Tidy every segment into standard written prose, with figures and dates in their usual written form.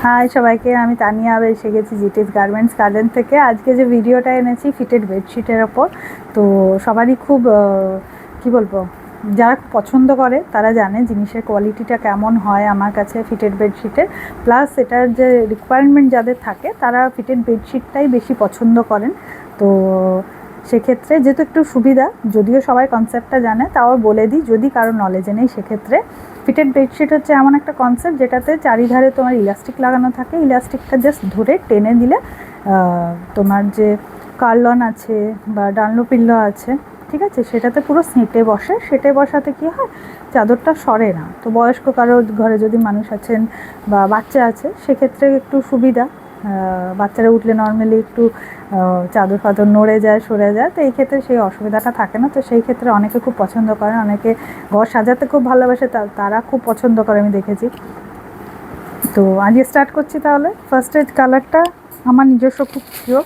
High সবাইকে, আমি তানিয়া আবার এসে গেছি জিটিস গার্মেন্টস গার্ডেন থেকে। আজকে যে ভিডিওটা এনেছি ফিটেড বেডশিটের ওপর, তো সবারই খুব কি বলবো, যারা পছন্দ করে তারা জানে জিনিসের কোয়ালিটিটা কেমন হয় আমার কাছে ফিটেড বেডশিটের। প্লাস এটার যে রিকোয়ারমেন্ট যাদের থাকে তারা ফিটেড বেডশিটটাই বেশি পছন্দ করেন। তো সেক্ষেত্রে যেহেতু একটু সুবিধা, যদিও সবাই কনসেপ্টটা জানে তাও বলে দিই যদি কারো নলেজে নেই। সেক্ষেত্রে ফিটেড বেডশিট হচ্ছে এমন একটা কনসেপ্ট যেটাতে চারিধারে তোমার ইলাস্টিক লাগানো থাকে। ইলাস্টিকটা জাস্ট ধরে টেনে দিলে তোমার যে কার্লন আছে বা ডানলো পিল্লো আছে, ঠিক আছে, সেটাতে পুরো সেঁটে বসে। সেঁটে বসাতে কী হয়, চাদরটা সরে না। তো বয়স্ক কারো ঘরে যদি মানুষ আছেন বা বাচ্চা আছে সেক্ষেত্রে একটু সুবিধা। বাচ্চারা উঠলে নর্মালি একটু চাদর ফাদর নড়ে যায়, সরে যায়, তো এই ক্ষেত্রে সেই অসুবিধাটা থাকে না। তো সেই ক্ষেত্রে অনেকে খুব পছন্দ করেন, অনেকে ঘর সাজাতে খুব ভালোবাসে, তারা খুব পছন্দ করে, আমি দেখেছি। তো আজকে স্টার্ট করছি। তাহলে ফার্স্টে কালারটা আমার নিজস্ব খুব প্রিয়।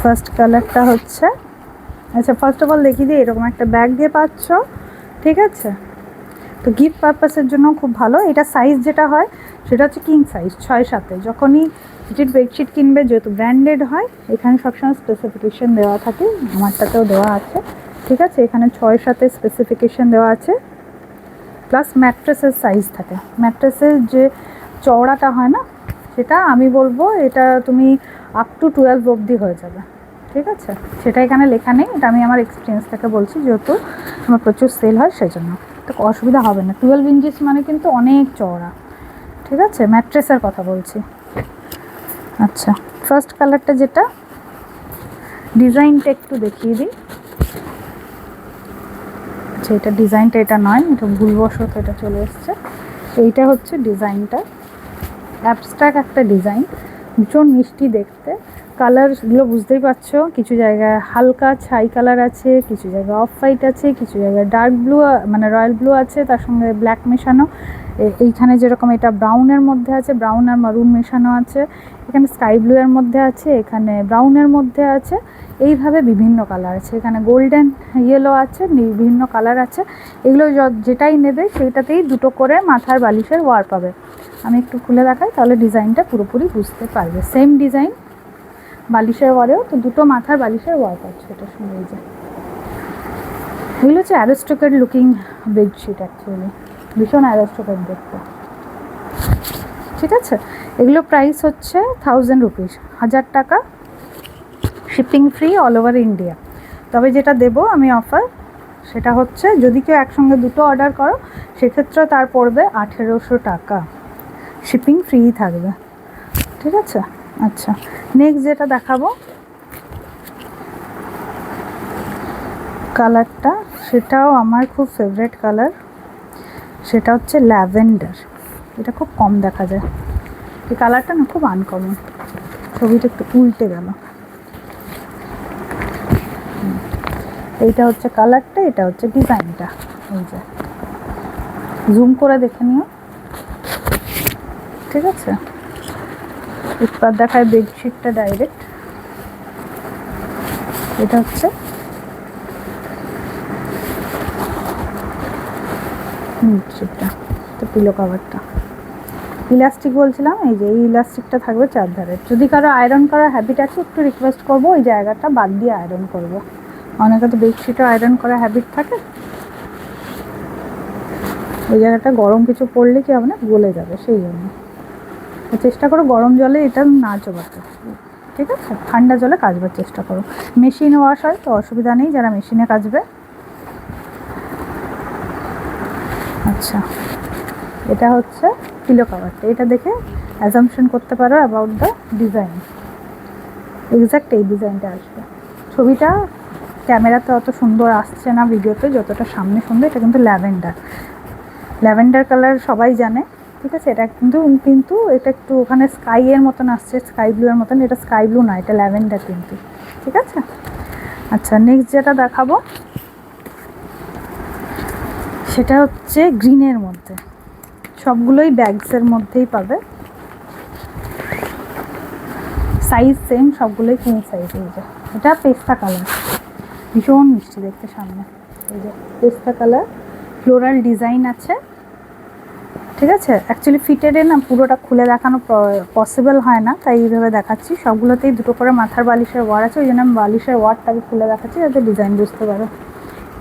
ফার্স্ট কালারটা হচ্ছে, আচ্ছা ফার্স্ট অফ অল দেখিয়ে দিই, এরকম একটা ব্যাগ দিয়ে পাচ্ছ, ঠিক আছে। তো গিফট পারপাসের জন্য খুব ভালো। এটা সাইজ যেটা হয় সেটা হচ্ছে কিং সাইজ, 6-7। যখনই ফিটেড বেডশিট কিনবে, যেহেতু ব্র্যান্ডেড হয়, এখানে সবসময় স্পেসিফিকেশান দেওয়া থাকে, আমারটাতেও দেওয়া আছে, ঠিক আছে। এখানে 6-7 স্পেসিফিকেশান দেওয়া আছে। প্লাস ম্যাট্রেসের সাইজ থাকে। ম্যাট্রেসের যে চওড়াটা হয় না, সেটা আমি বলবো এটা তুমি আপ টু 12 অবধি হয়ে যাবে, ঠিক আছে। সেটা এখানে লেখা নেই, এটা আমি আমার এক্সপিরিয়েন্স থেকে বলছি, যেহেতু আমার প্রচুর সেল হয় সেজন্য। তো অসুবিধা হবে না। 12 ইঞ্চিস মানে কিন্তু অনেক চওড়া, ঠিক আছে। ম্যাট্রেসের কথা বলছি। আচ্ছা, ফার্স্ট কালারটা যেটা, ডিজাইনটা একটু দেখিয়ে দিই। আচ্ছা, এটা ডিজাইনটা এটা নয়, এটা ভুলবশত এটা চলে এসছে। এইটা হচ্ছে ডিজাইনটা, অ্যাবস্ট্রাক্ট একটা ডিজাইন, ভীষণ মিষ্টি দেখতে। কালারগুলো বুঝতেই পারছো, কিছু জায়গায় হালকা ছাই কালার আছে, কিছু জায়গায় অফ হোয়াইট আছে, কিছু জায়গায় ডার্ক ব্লু মানে রয়্যাল ব্লু আছে, তার সঙ্গে ব্ল্যাক মেশানো। এইখানে যেরকম এটা ব্রাউনের মধ্যে আছে, ব্রাউন আর মারুন মেশানো আছে। এখানে স্কাই ব্লু এর মধ্যে আছে, এখানে ব্রাউনের মধ্যে আছে। এইভাবে বিভিন্ন কালার আছে। এখানে গোল্ডেন ইয়েলো আছে, বিভিন্ন কালার আছে। এগুলো যেটাই নেবে সেইটাতেই দুটো করে মাথার বালিশের ওয়ার পাবে। আমি একটু খুলে দেখাই, তাহলে ডিজাইনটা পুরোপুরি বুঝতে পারবে। সেম ডিজাইন বালিশের ওয়ারেও, তো দুটো মাথার বালিশের ওয়ার পাচ্ছে। এটা শুনে এই যে এগুলো হচ্ছে অ্যারিস্টোক্রেট লুকিং বেডশিট, অ্যাকচুয়ালি ভীষণ অ্যারিস্টোক্রেট দেখতে, ঠিক আছে। এগুলো প্রাইস হচ্ছে 1000 রুপিস, 1000 টাকা, shipping free all over India. তবে যেটা দেবো আমি অফার, সেটা হচ্ছে যদি কেউ একসঙ্গে দুটো অর্ডার করো সেক্ষেত্রে তার পড়বে 1800 টাকা, শিপিং ফ্রি থাকবে, ঠিক আছে। আচ্ছা, নেক্সট যেটা দেখাবো কালারটা, সেটাও আমার খুব ফেভারিট কালার, সেটা হচ্ছে ল্যাভেন্ডার। এটা খুব কম দেখা যায়, এই কালারটা না খুব আনকমন। ছবিটা একটু উল্টে গেল। এইটা হচ্ছে কালারটা, এটা হচ্ছে ডিজাইনটা। এই যে জুম করে দেখে নিও, ঠিক আছে। এবার দেখায় বেডশিটটা ডাইরেক্ট। এটা হচ্ছে বেডশিটটা, তো পিলো কাভারটা ইলাস্টিক বলছিলাম, এই যে এই ইলাস্টিকটা থাকবে চারধারে। যদি কারো আয়রন করার হ্যাবিট আছে, একটু রিকোয়েস্ট করবো ওই জায়গাটা বাদ দিয়ে আয়রন করবো। অনেকে তো বেডশিটও আয়রন করার হ্যাবিট থাকে, ওই জায়গাটা গরম কিছু পড়লে কি হবে না, গলে যাবে, সেই জন্য চেষ্টা করো গরম জলে এটা না চোবাতে, ঠিক আছে। ঠান্ডা জলে কাচবার চেষ্টা করো। মেশিন ওয়াশ হয় তো অসুবিধা নেই যারা মেশিনে কাচবে। আচ্ছা, এটা হচ্ছে পিলো কাভারটা। এটা দেখে অ্যাজাম্পশন করতে পারো অ্যাবাউট দ্য ডিজাইন, এক্স্যাক্ট এই ডিজাইনটা আসবে। ছবিটা ক্যামেরাতে অত সুন্দর আসছে না ভিডিওতে, যতটা সামনে সুন্দর। এটা কিন্তু ল্যাভেন্ডার কালার সবাই জানে, ঠিক আছে। এটা কিন্তু এটা একটু ওখানে স্কাইয়ের মতন আসছে, স্কাই ব্লু এর মতন। এটা স্কাই ব্লু না, এটা ল্যাভেন্ডার কিন্তু, ঠিক আছে। আচ্ছা, নেক্সট যেটা দেখাবো সেটা হচ্ছে গ্রিনের মধ্যে। সবগুলোই ব্যাগসের মধ্যেই পাবে, সাইজ সেম, সবগুলোই কিং সাইজ। এই যে এটা পেস্তা কালার, ভীষণ মিষ্টি দেখতে সামনে। এই যে পেস্তা কালার, ফ্লোরাল ডিজাইন আছে, ঠিক আছে। অ্যাকচুয়ালি ফিটেডে না পুরোটা খুলে দেখানো পসিবল হয় না, তাই এইভাবে দেখাচ্ছি। সবগুলোতেই দুটো করে মাথার বালিশের ওয়ার আছে, ওই জন্য আমি বালিশের ওয়ারটাকে খুলে দেখাচ্ছি যাতে ডিজাইন বুঝতে পারো।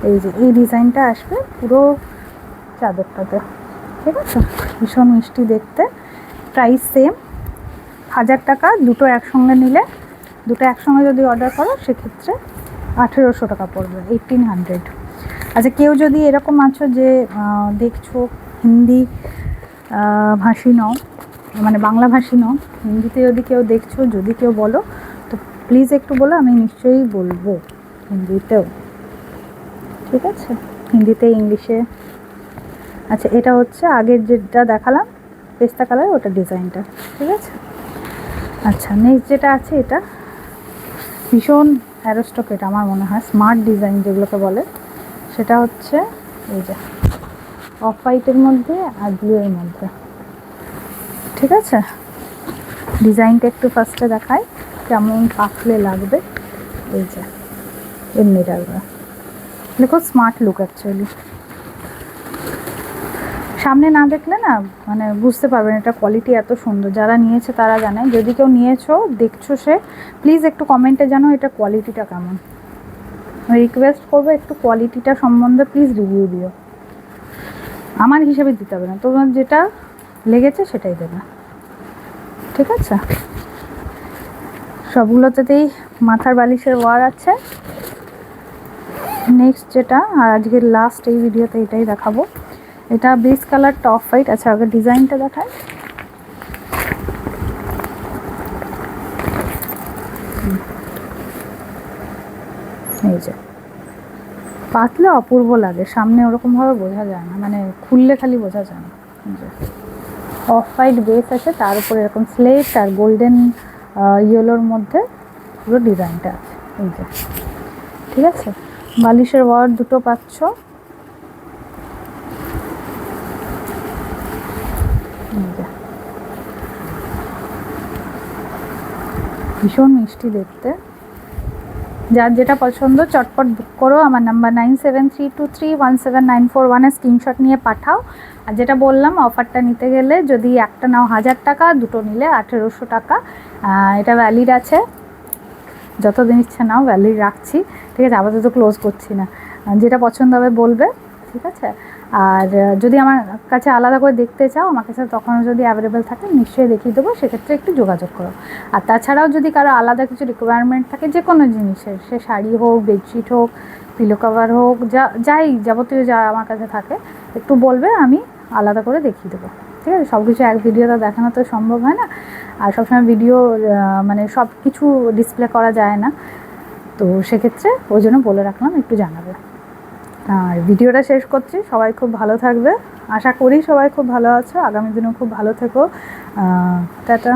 এই যে এই ডিজাইনটা আসবে পুরো চাদরটাতে, ঠিক আছে। ভীষণ মিষ্টি দেখতে। প্রাইস সেম 1000 টাকা। দুটো একসঙ্গে নিলে, দুটো একসঙ্গে যদি অর্ডার করো সেক্ষেত্রে 1800 টাকা পড়বে, 1800। আচ্ছা, কেউ যদি এরকম আছো যে দেখছো হিন্দি ভাষী নও, মানে বাংলা ভাষী নও, হিন্দিতে যদি কেউ দেখছো, যদি কেউ বলো তো প্লিজ একটু বলো, আমি নিশ্চয়ই বলবো হিন্দিতেও, ঠিক আছে, হিন্দিতে, ইংলিশে। আচ্ছা, এটা হচ্ছে আগের যেটা দেখালাম পেস্তা কালার, ওটা ডিজাইনটা, ঠিক আছে। আচ্ছা, নেক্সট যেটা আছে এটা ভীষণ অ্যারোস্টক, এটা আমার মনে হয় স্মার্ট ডিজাইন যেগুলোকে বলে, সেটা হচ্ছে এই যে অফ হোয়াইটের মধ্যে আর ব্লু এর মধ্যে, ঠিক আছে। ডিজাইনটা একটু ফার্স্টে দেখাই কেমন পাতলে লাগবে। এই যে এমনি লাগবে, দেখো স্মার্ট লুক অ্যাকচুয়ালি। সামনে না দেখলে না মানে বুঝতে পারবেন এটা কোয়ালিটি এত সুন্দর, যারা নিয়েছে তারা জানে। যদি কেউ নিয়েছো দেখছো সে প্লিজ একটু কমেন্টে জানো এটা কোয়ালিটিটা কেমন। রিকোয়েস্ট করবো একটু কোয়ালিটিটা সম্বন্ধে প্লিজ রিভিউ দিও, আমার হিসাবে দিতে হবে না, তোমার যেটা লেগেছে সেটাই দেবে, ঠিক আছে। সবগুলোতেই মাথার বালিশের ওয়ার আছে। নেক্সট যেটা, আর আজকের লাস্ট এই ভিডিওতে এটাই দেখাবো, এটা বেস কালার টপ হোয়াইট। আচ্ছা, আগে ডিজাইনটা দেখায়। এই যে পাতলে অপূর্ব লাগে, সামনে ওরকমভাবে বোঝা যায় না, মানে খুললে খালি বোঝা যায় না। অফ হোয়াইট বেস আছে, তার উপরে এরকম স্লেট আর গোল্ডেন ইয়েলোর মধ্যে পুরো ডিজাইনটা আছে, এই যে, ঠিক আছে। বালিশের ওয়ার দুটো পাচ্ছ, ভীষণ মিষ্টি দেখতে। যার যেটা পছন্দ চটপট বুক করো, আমার নাম্বার 9732317941-এ স্ক্রিনশট নিয়ে পাঠাও। আর যেটা বললাম, অফারটা নিতে গেলে যদি একটা নাও 1000 টাকা, দুটো নিলে 1800 টাকা। এটা ভ্যালিড আছে, যতদিন ইচ্ছা নাও, ভ্যালিড রাখছি, ঠিক আছে। আপাতত ক্লোজ করছি না, যেটা পছন্দ হবে বলবে, ঠিক আছে। আর যদি আমার কাছে আলাদা করে দেখতে চাও, আমার কাছে তখনও যদি অ্যাভেলেবেল থাকে নিশ্চয়ই দেখিয়ে দেবো, সেক্ষেত্রে একটু যোগাযোগ করো। আর তাছাড়াও যদি কারো আলাদা কিছু রিকোয়ারমেন্ট থাকে যে কোনো জিনিসের, সে শাড়ি হোক, বেডশিট হোক, পিলো কভার হোক, যাই যাবতীয় যা আমার কাছে থাকে একটু বলবে, আমি আলাদা করে দেখিয়ে দেবো, ঠিক আছে। সব কিছু এক ভিডিওতে দেখানো তো সম্ভব হয় না, আর সবসময় ভিডিও মানে সব কিছু ডিসপ্লে করা যায় না, তো সেক্ষেত্রে ওই জন্য বলে রাখলাম একটু জানাবে। আর ভিডিওটা শেষ করছি, সবাই খুব ভালো থাকবে, আশা করি সবাই খুব ভালো আছো, আগামী দিনেও খুব ভালো থেকো। টাটা।